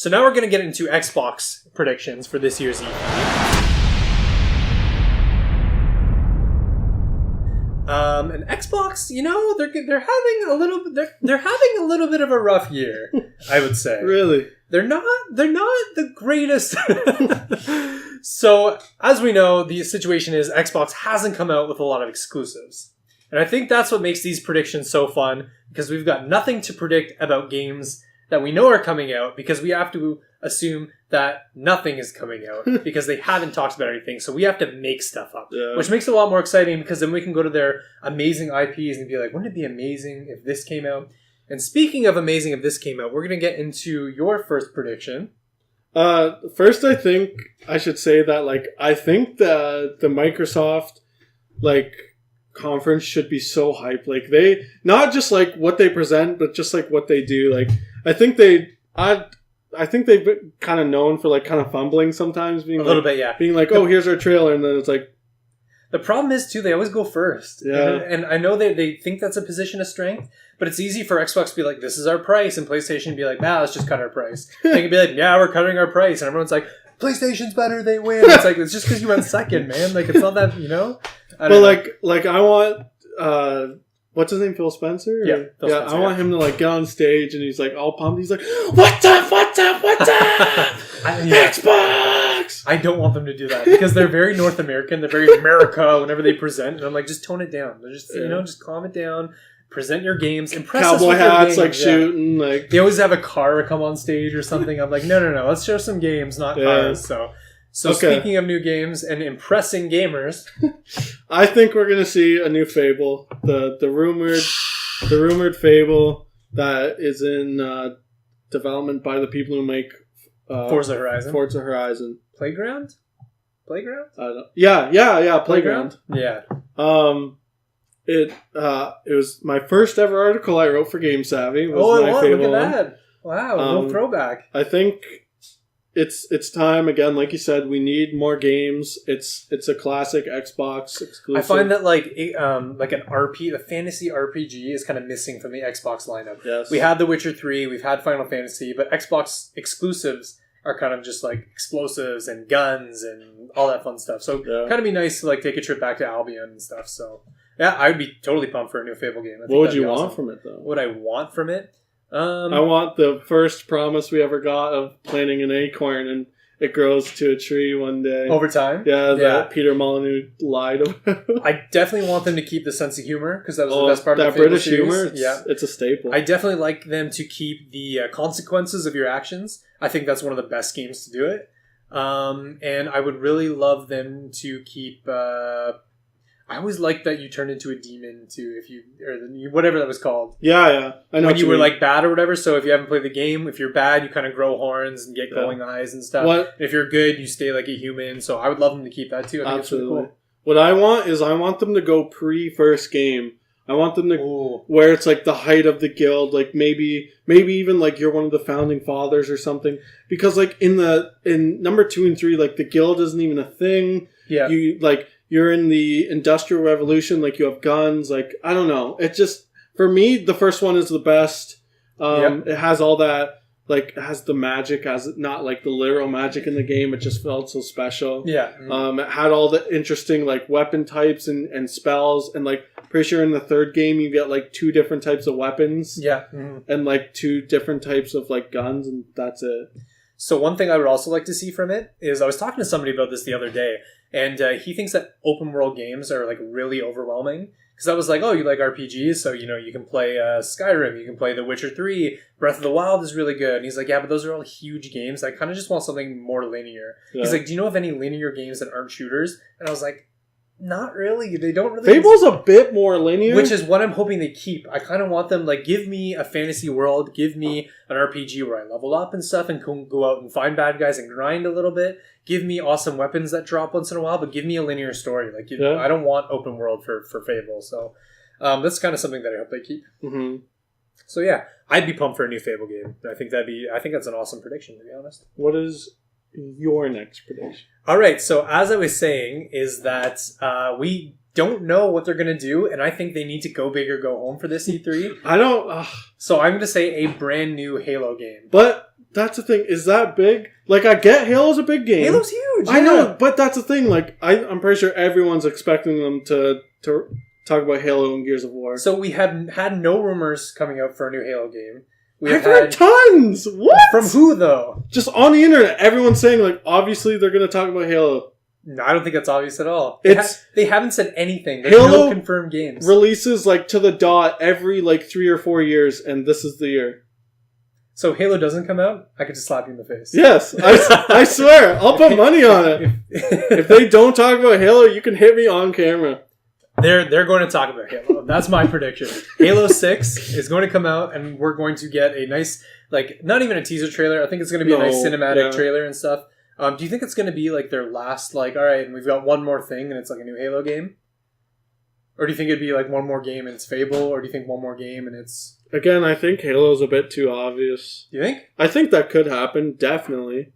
So now we're going to get into Xbox predictions for this year's E3. And Xbox, they're having a little bit of a rough year, I would say. Really? They're not the greatest. So, as we know, the situation is Xbox hasn't come out with a lot of exclusives. And I think that's what makes these predictions so fun, because we've got nothing to predict about games that we know are coming out, because we have to assume that nothing is coming out because they haven't talked about anything. So we have to make stuff up, which makes it a lot more exciting, because then we can go to their amazing IPs and be like, wouldn't it be amazing if this came out? And speaking of amazing if this came out, we're going to get into your first prediction. First, I think I should say that, I think the Microsoft, conference should be so hyped. They, not just, what they present, but just, what they do. I think they've been kind of known for kind of fumbling sometimes, being a little bit, yeah. Being oh, here's our trailer, and then it's the problem is too, they always go first. Yeah. And I know they think that's a position of strength, but it's easy for Xbox to be like, this is our price, and PlayStation to be like, let's just cut our price. They can be like, yeah, we're cutting our price, and everyone's like, PlayStation's better, they win. It's it's just because you went second, man. It's not that, I want what's his name? Phil Spencer? Yeah, Phil Spencer, I want him to get on stage and he's all pumped. He's like, "What's up? What's up? What's up? Xbox!" I don't want them to do that, because they're very North American. They're very America whenever they present, and I'm like, just tone it down. They're just just calm it down. Present your games. Impress us cowboy with your hats, games. shooting. They always have a car come on stage or something. I'm like, no. Let's show some games, not cars. So okay. Speaking of new games and impressing gamers, I think we're gonna see a new Fable. The rumored Fable that is in development by the people who make Forza Horizon. Playground. I don't. Yeah. Playground. Yeah. It was my first ever article I wrote for Game Savvy. Look at that! Wow, a little throwback. I think it's time again. Like you said, we need more games. It's a classic Xbox exclusive. I find that a fantasy RPG is kind of missing from the Xbox lineup. Yes. We had The Witcher 3, we've had Final Fantasy, but Xbox exclusives are kind of just explosives and guns and all that fun stuff. So kind of be nice to take a trip back to Albion and stuff. So yeah, I would be totally pumped for a new Fable game. What would you want from it, though? What I want from it? I want the first promise we ever got of planting an acorn and it grows to a tree one day. Over time? Yeah, that Peter Molyneux lied about. I definitely want them to keep the sense of humor, because that was the best part of the Fable British series. humor. It's a staple. I definitely like them to keep the consequences of your actions. I think that's one of the best games to do it. And I would really love them to keep... I always liked that you turned into a demon too, whatever that was called. Yeah. I know when you were bad or whatever. So if you haven't played the game, if you're bad, you kind of grow horns and get glowing eyes and stuff. And if you're good, you stay like a human. So I would love them to keep that too. I think Absolutely. It's really cool. What I want is them to go pre-first game. I want them to where it's the height of the guild, maybe even you're one of the founding fathers or something. Because in number 2 and 3, the guild isn't even a thing. Yeah. You're in the Industrial Revolution, you have guns, I don't know. It just, for me, the first one is the best. It has all that, it has the magic, has not the literal magic in the game. It just felt so special. Yeah. It had all the interesting, weapon types and spells. And, pretty sure in the third game, you get, 2 different types of weapons. Yeah. And, 2 different types of, guns, and that's it. So one thing I would also like to see from it is, I was talking to somebody about this the other day, and he thinks that open world games are really overwhelming. Because I was like, oh, you like RPGs, so you can play Skyrim, you can play The Witcher 3, Breath of the Wild is really good. And he's like, yeah, but those are all huge games. I kind of just want something more linear. Yeah. He's like, do you know of any linear games that aren't shooters? And I was like, not really. They don't really. Fable's a bit more linear, which is what I'm hoping they keep. I kind of want them give me a fantasy world, give me an RPG where I level up and stuff, and can go out and find bad guys and grind a little bit. Give me awesome weapons that drop once in a while, but give me a linear story. I don't want open world for Fable. So that's kind of something that I hope they keep. Mm-hmm. So yeah, I'd be pumped for a new Fable game. I think that's an awesome prediction, to be honest. What is your next prediction? All right, so as I was saying, is that we don't know what they're going to do, and I think they need to go big or go home for this E3. I don't... So I'm going to say a brand new Halo game. But that's the thing. Is that big? Like, I get Halo's a big game. Halo's huge. I know, but that's the thing. Like, I'm pretty sure everyone's expecting them to talk about Halo and Gears of War. So we have had no rumors coming out for a new Halo game. I've heard tons! What? From who, though? Just on the internet. Everyone's saying, like, obviously they're going to talk about Halo. No, I don't think that's obvious at all. They haven't said anything. There's Halo no confirmed games. Releases, like, to the dot every, like, 3 or 4 years, and this is the year. So Halo doesn't come out? I could just slap you in the face. Yes, I swear. I'll put money on it. If they don't talk about Halo, you can hit me on camera. They're going to talk about Halo. That's my prediction. Halo 6 is going to come out, and we're going to get a nice, like, not even a teaser trailer. I think it's going to be a nice cinematic trailer and stuff. Do you think it's going to be, like, their last, like, all right, and we've got one more thing, and it's, like, a new Halo game? Or do you think it'd be, like, one more game and it's Fable? Or do you think one more game and it's... Again, I think Halo's a bit too obvious. Do you think? I think that could happen, definitely.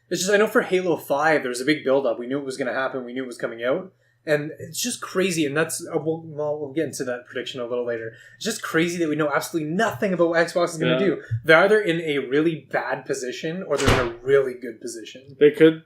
It's just, I know for Halo 5, there was a big build-up. We knew it was going to happen. We knew it was coming out. And it's just crazy, and that's... we'll get into that prediction a little later. It's just crazy that we know absolutely nothing about what Xbox is going to do. They're either in a really bad position, or they're in a really good position. They could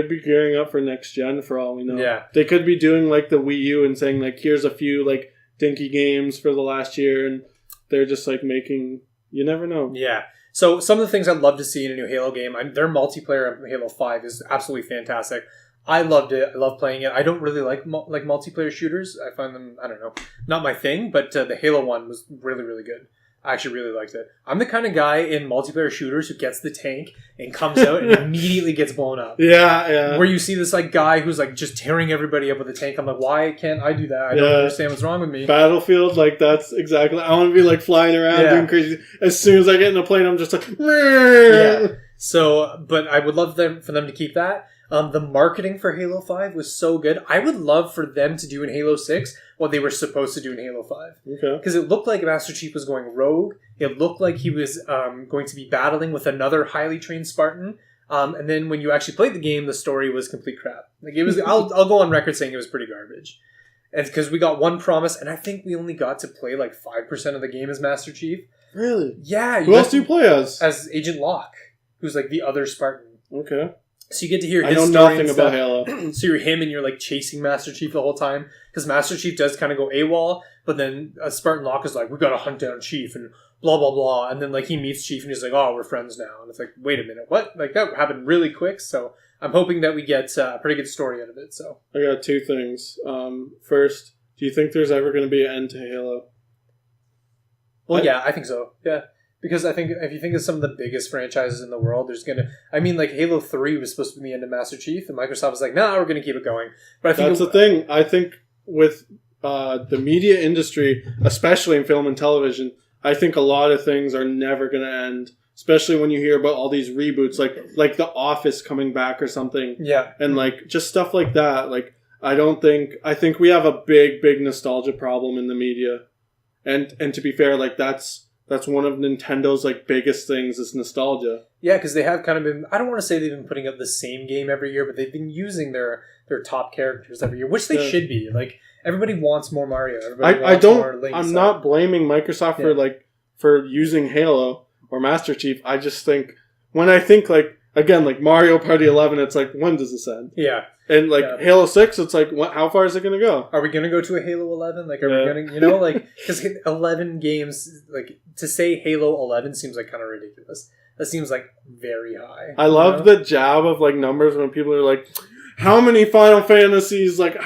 be gearing up for next gen, for all we know. Yeah. They could be doing, like, the Wii U and saying, like, here's a few, like, dinky games for the last year, and they're just, like, making... You never know. Yeah. So, some of the things I'd love to see in a new Halo game, their multiplayer in Halo 5 is absolutely fantastic. I loved it. I love playing it. I don't really like multiplayer shooters. I find them, I don't know, not my thing, but the Halo one was really, really good. I actually really liked it. I'm the kind of guy in multiplayer shooters who gets the tank and comes out and immediately gets blown up. Yeah. Where you see this like guy who's like just tearing everybody up with the tank. I'm like, why can't I do that? I don't understand what's wrong with me. Battlefield, like that's exactly. I want to be like flying around doing crazy. As soon as I get in a plane, I'm just like, yeah. So, but I would love for them to keep that. The marketing for Halo 5 was so good. I would love for them to do in Halo 6 what they were supposed to do in Halo 5. Okay. Because it looked like Master Chief was going rogue. It looked like he was going to be battling with another highly trained Spartan. And then when you actually played the game, the story was complete crap. Like it was. I'll go on record saying it was pretty garbage. And because we got one promise, and I think we only got to play like 5% of the game as Master Chief. Really? Yeah. Who else do you play as? As Agent Locke, who's like the other Spartan. Okay. So you get to hear his story. I know nothing about Halo. So you're him and you're like chasing Master Chief the whole time. Because Master Chief does kind of go AWOL, but then Spartan Locke is like, we gotta hunt down Chief and blah, blah, blah. And then like he meets Chief and he's like, oh, we're friends now. And it's like, wait a minute, what? Like that happened really quick. So I'm hoping that we get a pretty good story out of it. So I got two things. First, do you think there's ever going to be an end to Halo? Well, yeah, I think so. Yeah. Because I think if you think of some of the biggest franchises in the world, there's going to... I mean, like, Halo 3 was supposed to be the end of Master Chief, and Microsoft was like, nah, we're going to keep it going. But I think that's the thing. I think with the media industry, especially in film and television, I think a lot of things are never going to end. Especially when you hear about all these reboots, like The Office coming back or something. Yeah. And, like, just stuff like that. Like, I think we have a big, big nostalgia problem in the media. And to be fair, like, that's one of Nintendo's like biggest things is nostalgia. Yeah, because they have kind of been... I don't want to say they've been putting up the same game every year, but they've been using their top characters every year, which they should be. Like, everybody wants more Mario. More Link, I'm not blaming Microsoft for using Halo or Master Chief. I just think... When I think, like, again, like Mario Party 11, it's like, when does this end? Yeah. And, like, Halo 6, it's like, how far is it going to go? Are we going to go to a Halo 11? Like, are we going to, you know, like, because 11 games, like, to say Halo 11 seems, like, kind of ridiculous. That seems, like, very high. I love the jab of, like, numbers when people are like, how many Final Fantasies, like,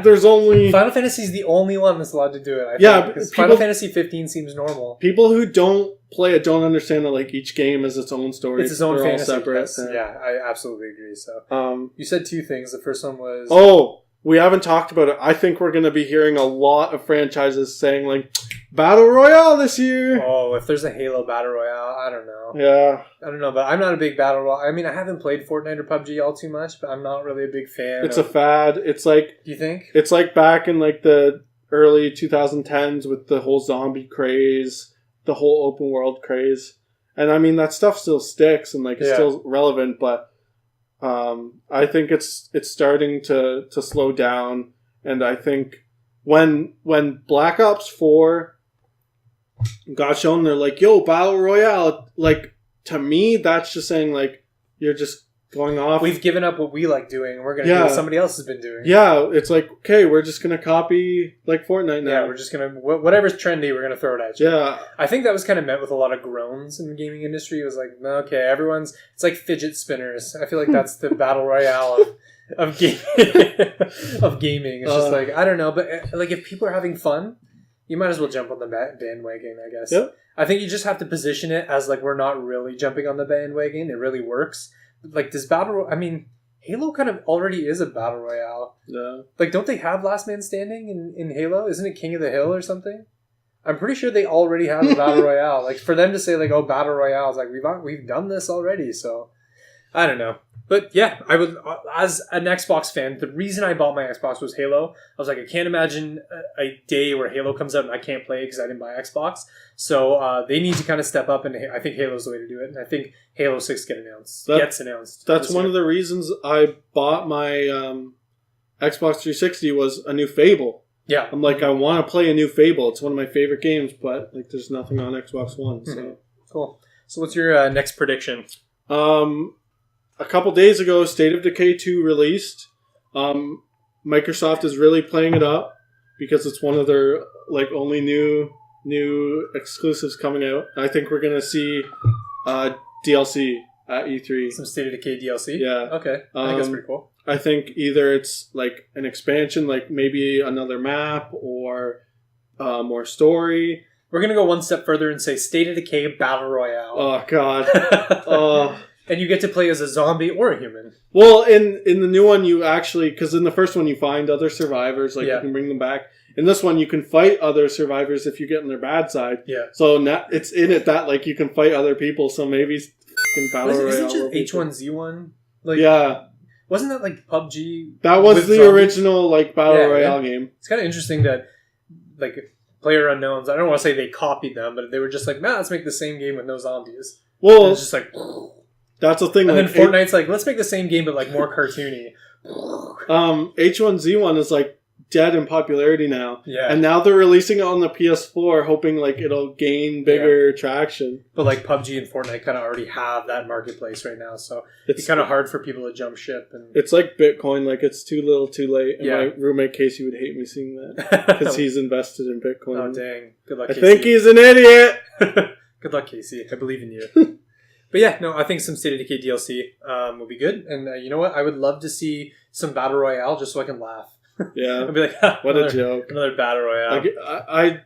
there's only... Final Fantasy is the only one that's allowed to do it, I think. Because Final Fantasy 15 seems normal. People who don't play it don't understand that, like, each game is its own story. It's its own fantasy. All separate. Yeah, I absolutely agree. So, you said two things. The first one was... Oh, we haven't talked about it. I think we're going to be hearing a lot of franchises saying, like, Battle Royale this year. Oh, if there's a Halo Battle Royale, I don't know. Yeah. I don't know, but I'm not a big Battle Royale. I mean, I haven't played Fortnite or PUBG all too much, but I'm not really a big fan. It's a fad. It's like... Do you think? It's like back in, like, the early 2010s with the whole zombie craze, the whole open world craze. And, I mean, that stuff still sticks and, like, it's still relevant, but I think it's starting to slow down. And I think when Black Ops 4... got shown, they're like, yo, Battle Royale, like, to me, that's just saying like you're just going off. We've given up what we like doing, and we're going to do what somebody else has been doing. Yeah, it's like, okay, we're just going to copy like Fortnite now. Yeah, we're just going to, whatever's trendy, we're going to throw it at you. Yeah. I think that was kind of met with a lot of groans in the gaming industry. It was like, okay, it's like fidget spinners. I feel like that's the battle royale of gaming. It's just like, I don't know, but like if people are having fun, you might as well jump on the bandwagon, I guess. Yep. I think you just have to position it as like we're not really jumping on the bandwagon. It really works. Like this Halo kind of already is a battle royale. Yeah. Like, don't they have Last Man Standing in Halo? Isn't it King of the Hill or something? I'm pretty sure they already have a battle royale. Like for them to say like, oh, battle royale is like we've done this already. So I don't know. But yeah, I would, as an Xbox fan, the reason I bought my Xbox was Halo. I was like, I can't imagine a day where Halo comes out and I can't play because I didn't buy Xbox. So they need to kind of step up, and I think Halo's the way to do it. And I think Halo 6 gets announced. That's one of the reasons I bought my Xbox 360 was a new Fable. Yeah. I'm like, I want to play a new Fable. It's one of my favorite games, but like, there's nothing on Xbox One. So. Mm-hmm. Cool. So what's your next prediction? A couple days ago, State of Decay 2 released. Microsoft is really playing it up because it's one of their like only new exclusives coming out. I think we're gonna see DLC at E3. Some State of Decay DLC? Yeah. Okay. I think that's pretty cool. I think either it's like an expansion, like maybe another map, or more story. We're gonna go one step further and say State of Decay Battle Royale. Oh God. And you get to play as a zombie or a human. Well, in the new one, you actually, because in the first one you find other survivors, like you can bring them back. In this one, you can fight other survivors if you get on their bad side. Yeah. So now it's in it that like you can fight other people. So maybe fucking battle royale. Isn't it just H1Z1? Like, yeah. Wasn't that like PUBG? That was the original like battle royale game. It's kind of interesting that like PlayerUnknown's, I don't want to say they copied them, but they were just like, nah, let's make the same game with no zombies. Well, and it's just like. That's the thing. And like, then Fortnite's like, let's make the same game, but like more cartoony. H1Z1 is like dead in popularity now. Yeah. And now they're releasing it on the PS4, hoping like it'll gain bigger traction. But like PUBG and Fortnite kind of already have that marketplace right now, so it's kind of hard for people to jump ship. And it's like Bitcoin, like it's too little, too late. And yeah. my roommate Casey would hate me seeing that because he's invested in Bitcoin. Oh dang! Good luck, I Casey. think he's an idiot. Good luck, Casey. I believe in you. But yeah, no, I think some State of Decay DLC will be good. And you know what? I would love to see some Battle Royale just so I can laugh. Yeah. I'd be like, what a joke. Another Battle Royale. Like,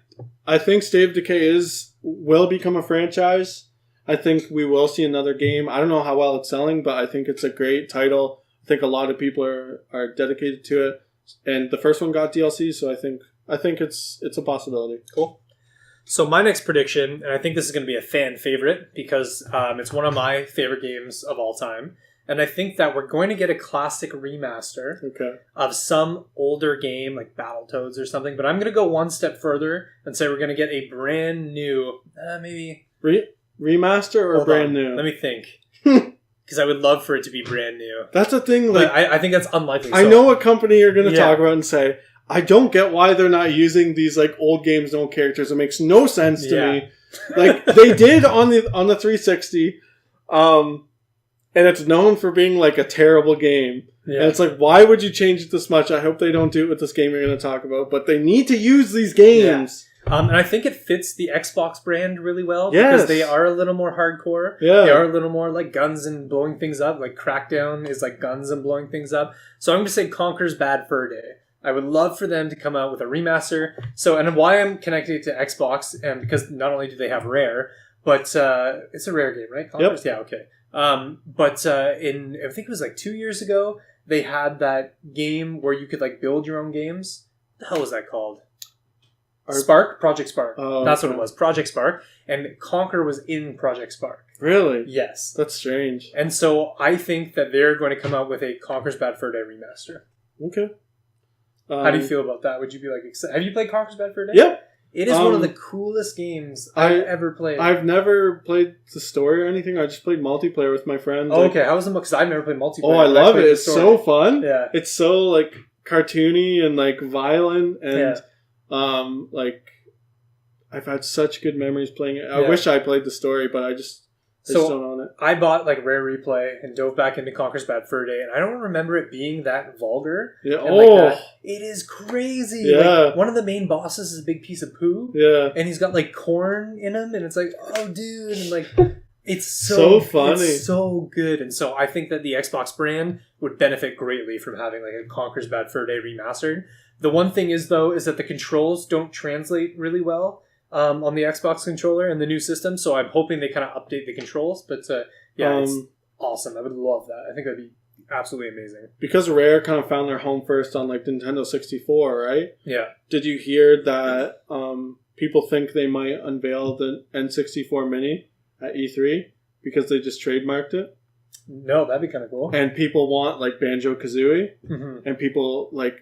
I think State of Decay will become a franchise. I think we will see another game. I don't know how well it's selling, but I think it's a great title. I think a lot of people are dedicated to it. And the first one got DLC, so I think it's a possibility. Cool. So my next prediction, and I think this is going to be a fan favorite because it's one of my favorite games of all time, and I think that we're going to get a classic remaster of some older game like Battletoads or something, but I'm going to go one step further and say we're going to get a brand new, maybe... Remaster or brand new? Let me think. Because I would love for it to be brand new. That's the thing. Like, I think that's unlikely. I know what company you're going to talk about and say... I don't get why they're not using these like old games, no characters. It makes no sense to me. Like they did on the 360, and it's known for being like a terrible game. Yeah. And it's like, why would you change it this much? I hope they don't do it with this game you're going to talk about. But they need to use these games. Yeah. And I think it fits the Xbox brand really well because they are a little more hardcore. Yeah. They are a little more like guns and blowing things up. Like Crackdown is like guns and blowing things up. So I'm going to say Conker's Bad Fur Day. I would love for them to come out with a remaster. So, and why I'm connected to Xbox, and because not only do they have Rare, but it's a Rare game, right? Conker's? Yep. Yeah, okay. But I think it was like 2 years ago, they had that game where you could like build your own games. What the hell was that called? Spark? Project Spark. Oh, that's what it was. Project Spark. And Conker was in Project Spark. Really? Yes. That's strange. And so I think that they're going to come out with a Conker's Bad Fur Day remaster. Okay. How do you feel about that? Would you be like excited? Have you played Conker's Bad Fur Day? Yep. It is one of the coolest games I've ever played. I've never played the story or anything. I just played multiplayer with my friends. Oh, okay. How was it? Because I've never played multiplayer. Oh, I love it. It's so fun. Yeah. It's so like cartoony and like violent and like I've had such good memories playing it. I wish I played the story, but I just I just don't own it. I bought like Rare Replay and dove back into Conker's Bad Fur Day, and I don't remember it being that vulgar. Yeah. And like that. It is crazy. Yeah. Like, one of the main bosses is a big piece of poo. Yeah. And he's got like corn in him, and it's like, oh, dude, and like it's so funny, it's so good. And so I think that the Xbox brand would benefit greatly from having like a Conker's Bad Fur Day remastered. The one thing is though is that the controls don't translate really well on the Xbox controller and the new system. So I'm hoping they kind of update the controls. But it's awesome. I would love that. I think that'd be absolutely amazing. Because Rare kind of found their home first on like Nintendo 64, right? Yeah. Did you hear that people think they might unveil the N64 Mini at E3 because they just trademarked it? No, that'd be kind of cool. And people want like Banjo-Kazooie. Mm-hmm. And people are like,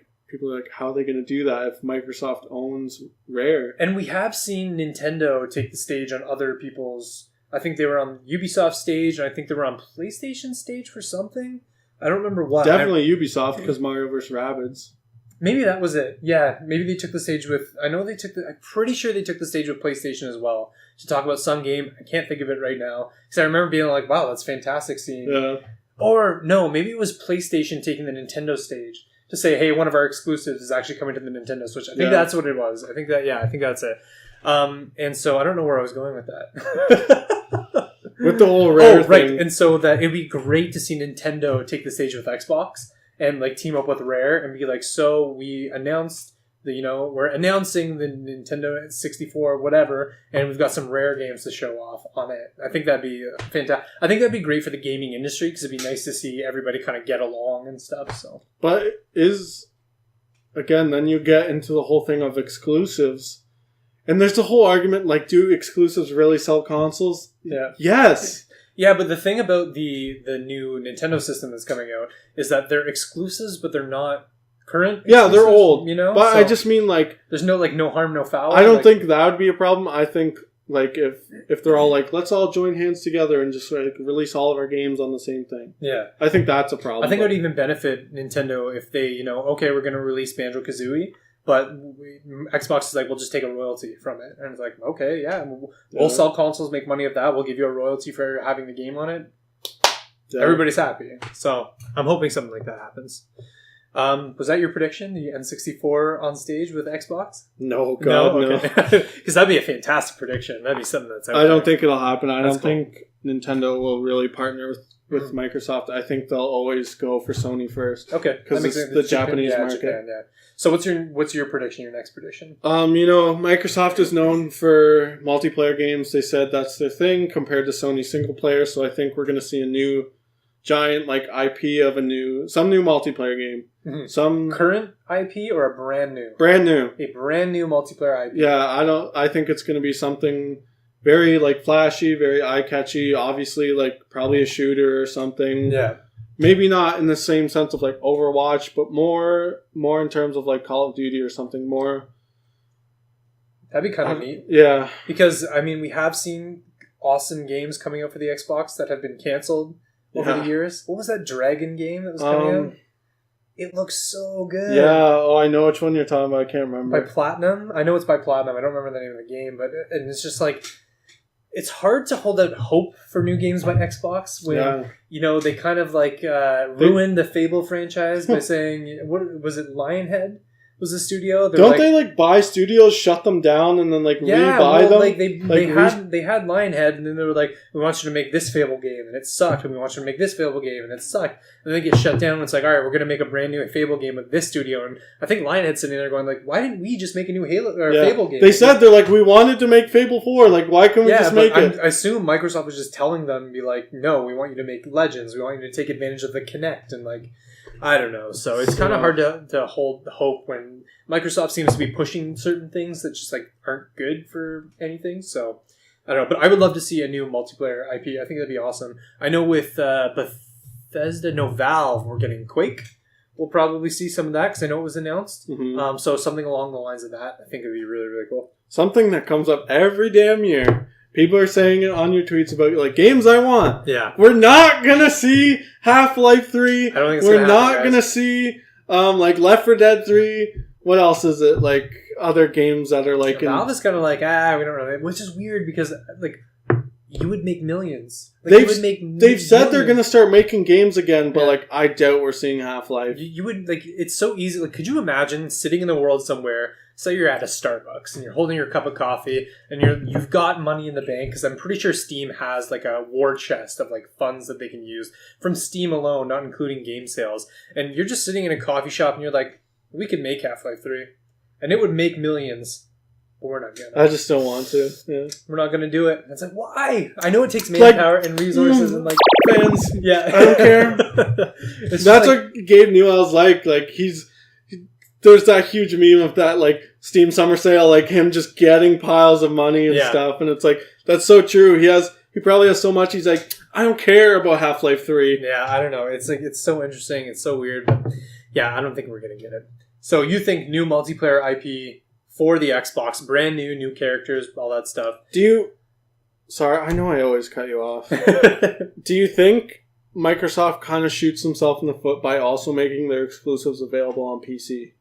how are they going to do that if Microsoft owns Rare? And we have seen Nintendo take the stage on other people's... I think they were on Ubisoft stage, and I think they were on PlayStation stage for something. I don't remember what. Definitely Ubisoft, because Mario vs. Rabbids. Maybe that was it. Yeah, maybe they took the stage with... I'm pretty sure they took the stage with PlayStation as well to talk about some game. I can't think of it right now. Because I remember being like, wow, that's fantastic seeing... Yeah. Or, no, maybe it was PlayStation taking the Nintendo stage to say, hey, one of our exclusives is actually coming to the Nintendo Switch. I think that's what it was. I think that's it. And so I don't know where I was going with that. With the whole Rare thing. Right. And so that it'd be great to see Nintendo take the stage with Xbox and like team up with Rare and be like, so we announced we're announcing the Nintendo 64 whatever, and we've got some Rare games to show off on it. I think that'd be fantastic. I think that'd be great for the gaming industry because it'd be nice to see everybody kind of get along and stuff. So, but then you get into the whole thing of exclusives, and there's the whole argument like, do exclusives really sell consoles? Yeah. Yes. Yeah, but the thing about the new Nintendo system that's coming out is that they're exclusives, but they're not current. Yeah, they're old. But so I just mean like, there's no like no harm, no foul. I don't think that would be a problem. I think like if they're all like, let's all join hands together and just like release all of our games on the same thing. Yeah, I think that's a problem. I think it would even benefit Nintendo if they okay, we're going to release Banjo-Kazooie, but Xbox is like, we'll just take a royalty from it, and it's like, okay, yeah, we'll sell consoles, make money of that. We'll give you a royalty for having the game on it. Yeah. Everybody's happy. So I'm hoping something like that happens. Was that your prediction? The N64 on stage with Xbox? No, God, no. Because that'd be a fantastic prediction. That'd be something that's out there. I don't think it'll happen. I don't think Nintendo will really partner with Microsoft. I think they'll always go for Sony first. Okay. Because it's the Japanese market. Japan, yeah. So what's your prediction, your next prediction? Microsoft is known for multiplayer games. They said that's their thing compared to Sony single player. So I think we're going to see a new giant like IP of some new multiplayer game. Mm-hmm. Some current IP or a brand new? Brand new. A brand new multiplayer IP. Yeah, I think it's going to be something very like flashy, very eye-catchy, obviously like probably a shooter or something. Yeah. Maybe not in the same sense of like Overwatch, but more in terms of like Call of Duty or something more. That'd be kind of neat. Yeah. Because we have seen awesome games coming out for the Xbox that have been canceled over the years. What was that Dragon game that was coming out? It looks so good. Yeah, I know which one you're talking about. I can't remember. By Platinum? I know it's by Platinum. I don't remember the name of the game, but it's just like, it's hard to hold out hope for new games by Xbox when, they kind of like ruined the Fable franchise by saying, what was it, Lionhead? Was the studio? They like buy studios, shut them down, and then like rebuy them? Like they had Lionhead, and then they were like, "We want you to make this Fable game," and it sucked. And we want you to make this Fable game, and it sucked. And then they get shut down, and it's like, "All right, we're going to make a brand new Fable game with this studio." And I think Lionhead's sitting there going, "Like, why didn't we just make a new Fable game?" They said they're like, "We wanted to make Fable 4. Like, why couldn't we just make it?" I assume Microsoft was just telling them, "Be like, no, we want you to make Legends. We want you to take advantage of the Kinect," and like. I don't know. So it's kind of hard to hold hope when Microsoft seems to be pushing certain things that just like aren't good for anything. So I don't know. But I would love to see a new multiplayer IP. I think that'd be awesome. I know with Bethesda, Valve, we're getting Quake. We'll probably see some of that because I know it was announced. Mm-hmm. So something along the lines of that, I think would be really, really cool. Something that comes up every damn year. People are saying it on your tweets about like games I want. Yeah, we're not gonna see Half-Life 3. I don't think we're not gonna see like Left 4 Dead 3. What else is it? Like other games that are like Valve is kind of like we don't really, which is weird because like you would make millions. They've said they're going to start making games again, but like I doubt we're seeing Half-Life. You would like it's so easy. Like, could you imagine sitting in the world somewhere? Say you're at a Starbucks and you're holding your cup of coffee and you've got money in the bank, because I'm pretty sure Steam has like a war chest of like funds that they can use from Steam alone, not including game sales. And you're just sitting in a coffee shop and you're like, we could make Half-Life 3, and it would make millions. But we're not gonna. I just don't want to. Yeah. We're not gonna do it. It's like, why? I know it takes manpower and resources and like fans. Yeah, I don't care. That's what Gabe Newell's like. Like there's that huge meme of that like Steam summer sale, like him just getting piles of money and stuff, and it's like that's so true. He probably has so much. He's like, I don't care about Half-Life 3. Yeah, I don't know. It's like it's so interesting. It's so weird, but yeah, I don't think we're gonna get it. So you think new multiplayer IP for the Xbox, brand new characters, all that stuff? Sorry, I know I always cut you off. Do you think Microsoft kind of shoots themselves in the foot by also making their exclusives available on PC?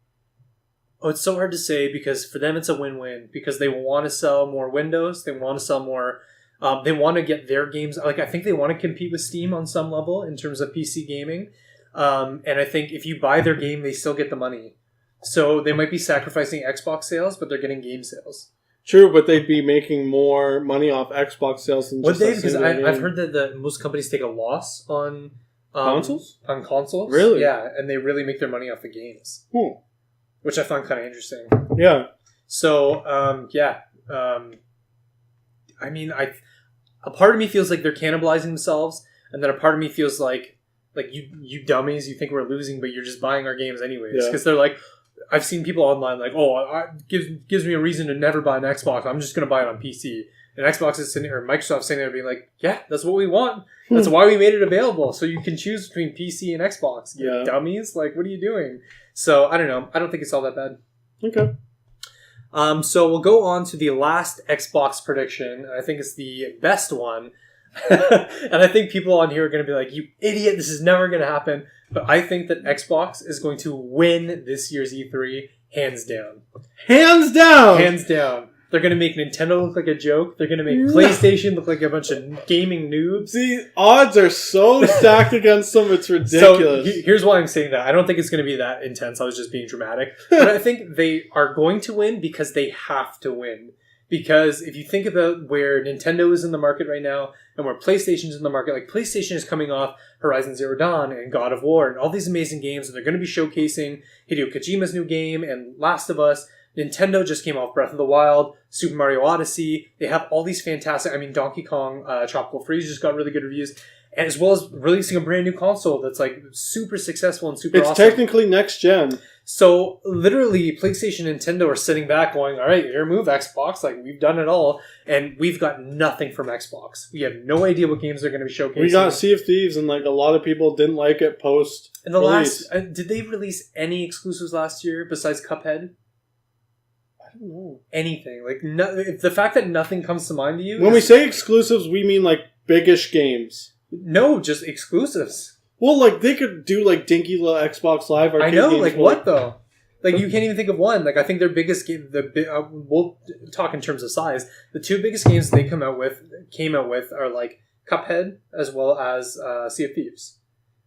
Oh, it's so hard to say, because for them it's a win-win, because they want to sell more Windows, they want to sell more, they want to get their games, like I think they want to compete with Steam on some level in terms of PC gaming, and I think if you buy their game, they still get the money. So they might be sacrificing Xbox sales, but they're getting game sales. True, but they'd be making more money off Xbox sales than just because I've heard that most companies take a loss on consoles. On consoles, really? Yeah, and they really make their money off the games, which I find kind of interesting. Yeah. So I mean, a part of me feels like they're cannibalizing themselves, and then a part of me feels like you dummies, you think we're losing, but you're just buying our games anyways, because they're like. I've seen people online like, gives me a reason to never buy an Xbox. I'm just going to buy it on PC. And Xbox is sitting, or Microsoft sitting there being like, yeah, that's what we want. That's why we made it available. So you can choose between PC and Xbox. You dummies. Like, what are you doing? So, I don't know. I don't think it's all that bad. Okay. So we'll go on to the last Xbox prediction. I think it's the best one. And I think people on here are going to be like, you idiot, this is never going to happen. But I think that Xbox is going to win this year's E3, hands down. Hands down! Hands down. They're going to make Nintendo look like a joke. They're going to make PlayStation look like a bunch of gaming noobs. The odds are so stacked against them, it's ridiculous. So here's why I'm saying that. I don't think it's going to be that intense. I was just being dramatic. But I think they are going to win because they have to win. Because if you think about where Nintendo is in the market right now and where PlayStation is in the market, like PlayStation is coming off Horizon Zero Dawn and God of War and all these amazing games, and they're going to be showcasing Hideo Kojima's new game and Last of Us. Nintendo just came off Breath of the Wild, Super Mario Odyssey. They have all these fantastic, Donkey Kong Tropical Freeze just got really good reviews. And as well as releasing a brand new console that's like super successful and super awesome. It's technically next gen. So literally PlayStation and Nintendo are sitting back going, all right, your move, Xbox. Like, we've done it all. And we've got nothing from Xbox. We have no idea what games they're going to be showcasing. We got Sea of Thieves, and like a lot of people didn't like it post in the last. Did they release any exclusives last year besides Cuphead? I don't know. Anything. Like, the fact that nothing comes to mind to you. When we say exclusives, we mean like biggish games. No, just exclusives. Well, like, they could do, like, dinky little Xbox Live arcade games. I know, like, what, though? Like, you can't even think of one. Like, I think their biggest game, we'll talk in terms of size. The two biggest games they came out with are, like, Cuphead as well as Sea of Thieves.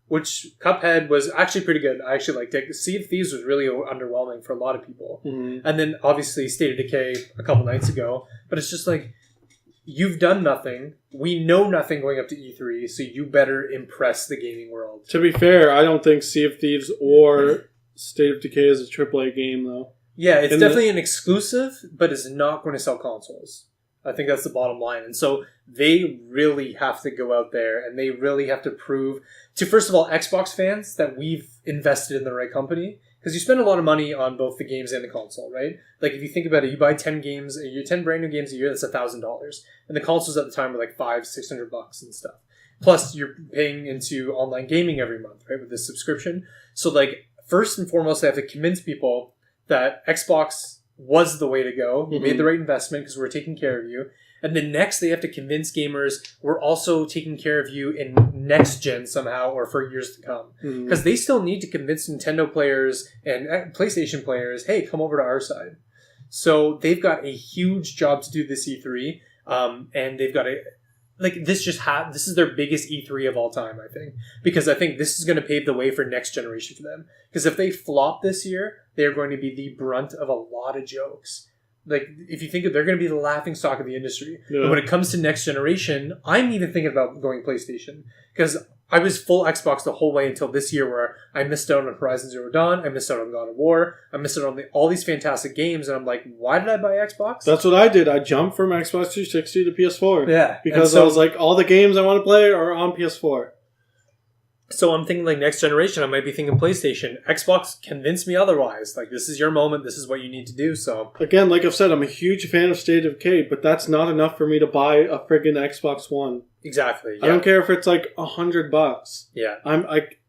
Which, Cuphead was actually pretty good. I actually liked it. Sea of Thieves was really underwhelming for a lot of people. Mm-hmm. And then, obviously, State of Decay a couple nights ago. But it's just like, you've done nothing. We know nothing going up to E3, so you better impress the gaming world. To be fair, I don't think Sea of Thieves or State of Decay is a AAA game, though. Yeah, it's definitely an exclusive, but it's not going to sell consoles. I think that's the bottom line. And so they really have to go out there and they really have to prove to, first of all, Xbox fans that we've invested in the right company. Because you spend a lot of money on both the games and the console, right? Like, if you think about it, you buy 10 games a year, 10 brand new games a year, that's $1,000. And the consoles at the time were like $500-$600 and stuff. Plus, you're paying into online gaming every month, right, with this subscription. So, like, first and foremost, they have to convince people that Xbox was the way to go. You made the right investment because we're taking care of you. And then next, they have to convince gamers we're also taking care of you in next gen somehow or for years to come. Because they still need to convince Nintendo players and PlayStation players, hey, come over to our side. So they've got a huge job to do this E3. And they've got like this this is their biggest E3 of all time, I think, because I think this is going to pave the way for next generation for them. Because if they flop this year, they're going to be the brunt of a lot of jokes. Like, if you think they're going to be the laughing stock of the industry. Yeah. But when it comes to next generation, I'm even thinking about going PlayStation. Because I was full Xbox the whole way until this year, where I missed out on Horizon Zero Dawn, I missed out on God of War, I missed out on all these fantastic games, and I'm like, why did I buy Xbox? That's what I did. I jumped from Xbox 360 to PS4. Yeah. Because I was like, all the games I want to play are on PS4. So I'm thinking like next generation, I might be thinking PlayStation. Xbox convinced me otherwise. Like, this is your moment. This is what you need to do. So again, like I've said, I'm a huge fan of State of Decay, but that's not enough for me to buy a friggin' Xbox One. Exactly. Yeah. I don't care if it's like $100. Yeah.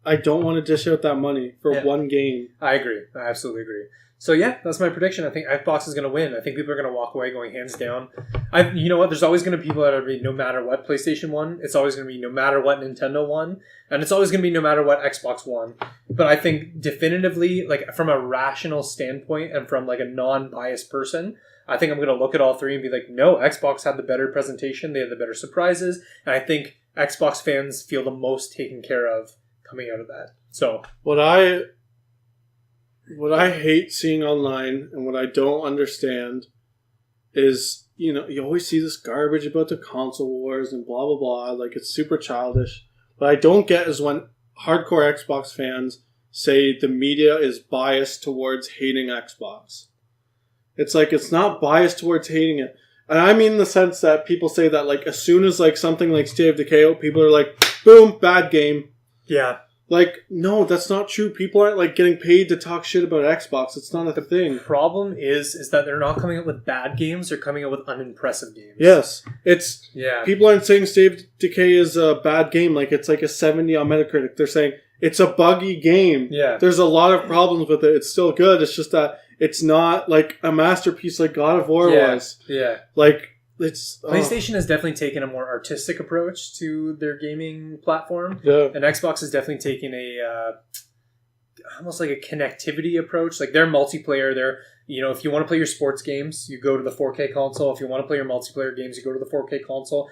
I don't want to dish out that money for one game. I agree. I absolutely agree. So yeah, that's my prediction. I think Xbox is going to win. I think people are going to walk away going hands down. You know what? There's always going to be people that are no matter what PlayStation won. It's always going to be no matter what Nintendo won. And it's always going to be no matter what Xbox won. But I think definitively, like from a rational standpoint and from like a non-biased person, I think I'm going to look at all three and be like, no, Xbox had the better presentation. They had the better surprises. And I think Xbox fans feel the most taken care of coming out of that. So What I hate seeing online and what I don't understand is, you know, you always see this garbage about the console wars and blah, blah, blah. Like, it's super childish. What I don't get is when hardcore Xbox fans say the media is biased towards hating Xbox. It's like, it's not biased towards hating it. And I mean in the sense that people say that, like, as soon as, like, something like State of Decay, people are like, boom, bad game. Yeah. Like, no, that's not true. People aren't, like, getting paid to talk shit about Xbox. It's not a thing. The problem is that they're not coming up with bad games. They're coming up with unimpressive games. Yes. Yeah. People aren't saying State of Decay is a bad game. Like, it's like a 70 on Metacritic. They're saying it's a buggy game. Yeah. There's a lot of problems with it. It's still good. It's just that it's not, like, a masterpiece like God of War was. Yeah. Like, it's... PlayStation has definitely taken a more artistic approach to their gaming platform. Yeah. And Xbox has definitely taken a almost like a connectivity approach. Like, their multiplayer, if you want to play your sports games, you go to the 4K console. If you want to play your multiplayer games, you go to the 4K console.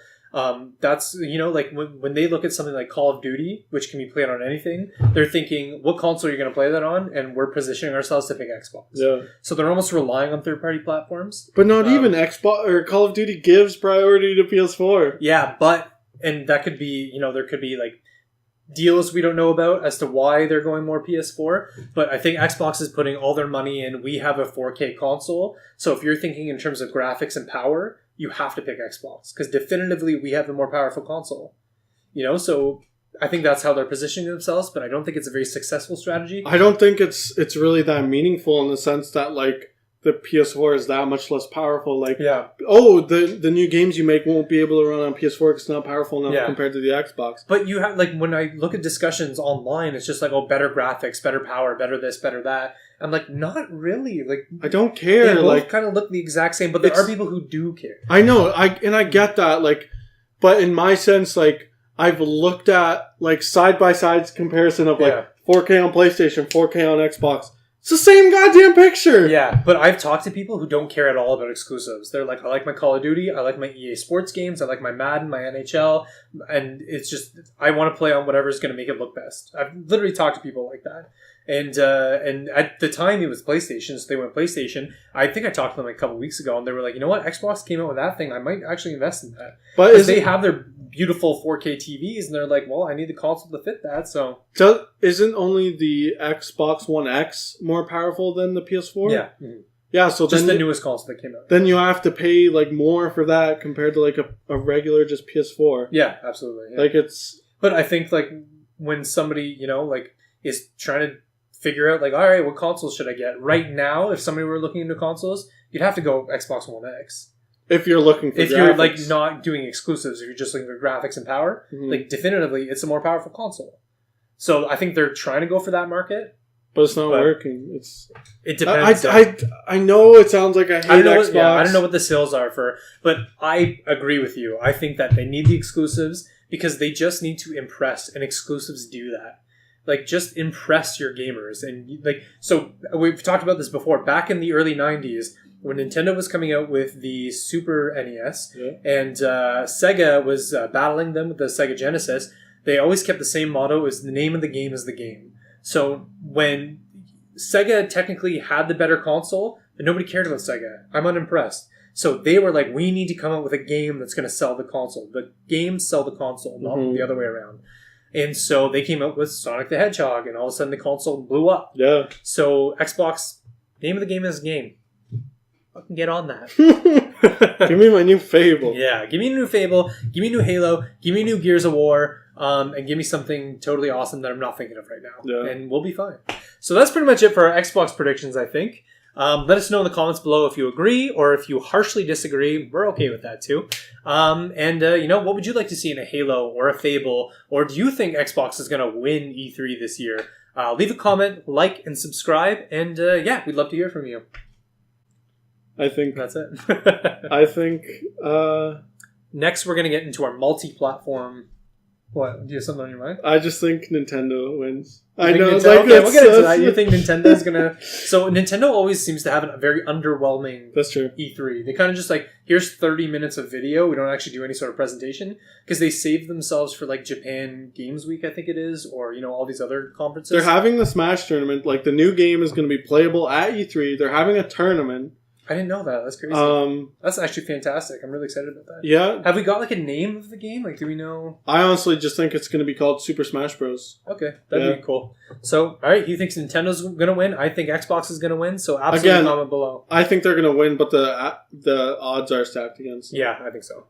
That's, like when they look at something like Call of Duty, which can be played on anything, they're thinking, what console are you going to play that on? And we're positioning ourselves to pick Xbox. Yeah. So they're almost relying on third-party platforms. But not even Xbox or Call of Duty gives priority to PS4. Yeah, and that could be, there could be like deals we don't know about as to why they're going more PS4. But I think Xbox is putting all their money in, we have a 4K console. So if you're thinking in terms of graphics and power, you have to pick Xbox because definitively we have the more powerful console. So I think that's how they're positioning themselves, but I don't think it's a very successful strategy. I don't think it's really that meaningful in the sense that, like, the PS4 is that much less powerful. Like, the new games you make won't be able to run on PS4 because it's not powerful enough compared to the Xbox. But you have, like, when I look at discussions online, it's just like, oh, better graphics, better power, better this, better that. I'm like, not really. Like, I don't care. They both like, kind of look the exact same, but there are people who do care. I know. I get that. Like, but in my sense, like, I've looked at, like, side-by-side comparison of, like, 4K on PlayStation, 4K on Xbox. It's the same goddamn picture. Yeah, but I've talked to people who don't care at all about exclusives. They're like, I like my Call of Duty, I like my EA Sports games, I like my Madden, my NHL, and it's just, I want to play on whatever's going to make it look best. I've literally talked to people like that. And at the time it was PlayStation, so they went PlayStation. I think I talked to them like a couple weeks ago, and they were like, you know what, Xbox came out with that thing, I might actually invest in that. But they have their beautiful 4K TVs, and they're like, well, I need the console to fit that, so... Isn't only the Xbox One X more powerful than the PS4? Yeah. Mm-hmm. Yeah, so just the newest console that came out. Then you have to pay, like, more for that compared to, like, a regular just PS4. Yeah, absolutely. Yeah. Like, it's... But I think, like, when somebody, like, is trying to figure out, like, all right, what console should I get? Right now, if somebody were looking into consoles, you'd have to go Xbox One X. If you're looking for graphics. You're, like, not doing exclusives, if you're just looking for graphics and power, like, definitively, it's a more powerful console. So I think they're trying to go for that market. But it's not working. It depends. I know it sounds like I hate Xbox. I don't know what the sales are for, but I agree with you. I think that they need the exclusives because they just need to impress, and exclusives do that. Like, just impress your gamers. And, like, so we've talked about this before. Back in the early 90s, when Nintendo was coming out with the Super NES, Yeah. and Sega was battling them with the Sega Genesis, they always kept the same motto: "Is the name of the game is the game." So when Sega technically had the better console, but nobody cared about Sega. I'm unimpressed. So they were like, we need to come up with a game that's going to sell the console. The games sell the console, not the other way around. And so they came out with Sonic the Hedgehog, and all of a sudden the console blew up. Yeah. So Xbox, name of the game is game. Fucking get on that. Give me my new Fable. Yeah, give me a new Fable, give me a new Halo, give me a new Gears of War, and give me something totally awesome that I'm not thinking of right now. Yeah. And we'll be fine. So that's pretty much it for our Xbox predictions, I think. Let us know in the comments below if you agree or if you harshly disagree. We're okay with that too. What would you like to see in a Halo or a Fable? Or do you think Xbox is going to win E3 this year? Leave a comment, like, and subscribe. And we'd love to hear from you. I think That's it. I think Next, we're going to get into our multi-platform. What? Do you have something on your mind? I just think Nintendo wins. You I think know. Nintendo- okay, we'll get into that. You think think Nintendo's gonna? So Nintendo always seems to have a very underwhelming that's true. E3. They kind of just like, here's 30 minutes of video. We don't actually do any sort of presentation because they save themselves for like Japan Games Week, I think it is, or all these other conferences. They're having the Smash tournament. Like the new game is going to be playable at E3. They're having a tournament. I didn't know that. That's crazy. That's actually fantastic. I'm really excited about that. Yeah. Have we got like a name of the game? Like, do we know? I honestly just think it's going to be called Super Smash Bros. Okay, that'd be cool. So, all right, he thinks Nintendo's going to win. I think Xbox is going to win. So, absolutely comment below. I think they're going to win, but the odds are stacked against them. Yeah, I think so.